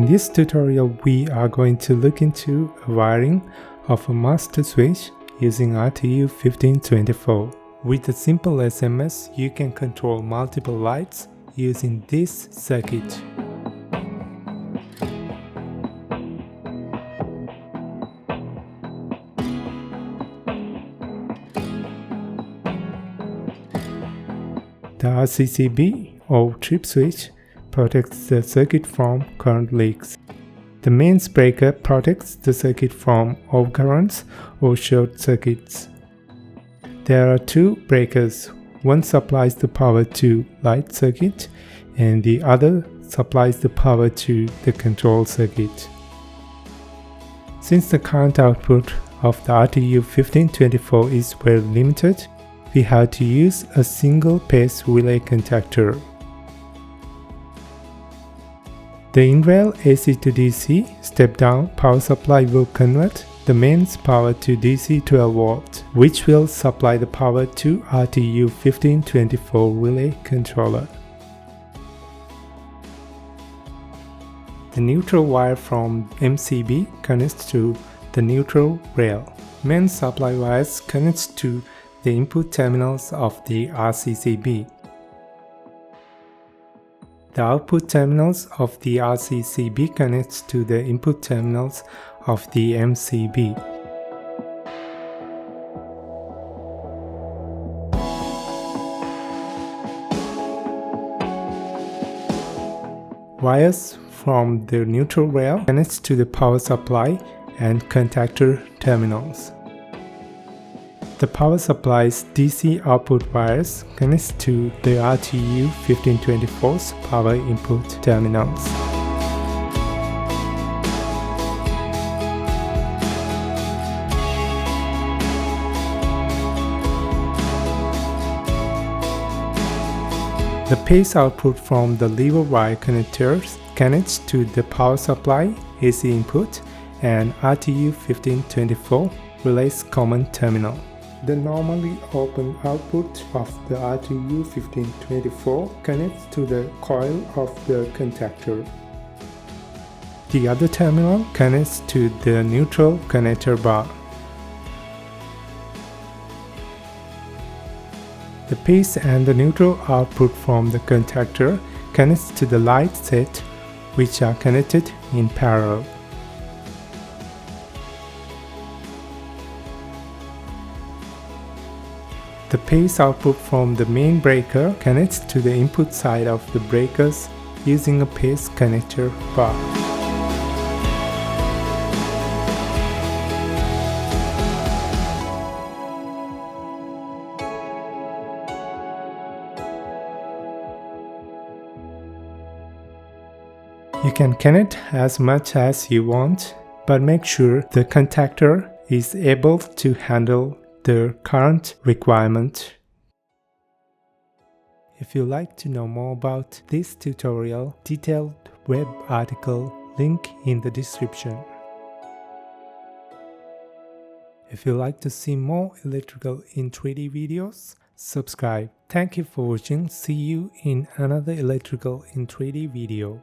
In this tutorial, we are going to look into wiring of a master switch using RTU5024. With a simple SMS, you can control multiple lights using this circuit. The RCCB or trip switch protects the circuit from current leaks. The mains breaker protects the circuit from overcurrents or short circuits. There are two breakers. One supplies the power to light circuit and the other supplies the power to the control circuit. Since the current output of the RTU5024 is very limited, we have to use a single phase relay contactor. The in-rail AC to DC step-down power supply will convert the mains power to DC 12 volt, which will supply the power to RTU5024 relay controller. The neutral wire from MCB connects to the neutral rail. Main supply wires connects to the input terminals of the RCCB. The output terminals of the RCCB connects to the input terminals of the MCB. Wires from the neutral rail connects to the power supply and contactor terminals. The power supply's DC output wires connects to the RTU5024's power input terminals. The phase output from the lever wire connectors connects to the power supply AC input and RTU5024 relay's common terminal. The normally open output of the RTU5024 connects to the coil of the contactor. The other terminal connects to the neutral connector bar. The phase and the neutral output from the contactor connects to the light set, which are connected in parallel. The phase output from the main breaker connects to the input side of the breakers using a phase connector bar. You can connect as much as you want, but make sure the contactor is able to handle the current requirement. If you'd like to know more about this tutorial, detailed web article link in the description. If you'd like to see more electrical in 3D videos, subscribe. Thank you for watching. See you in another electrical in 3D video.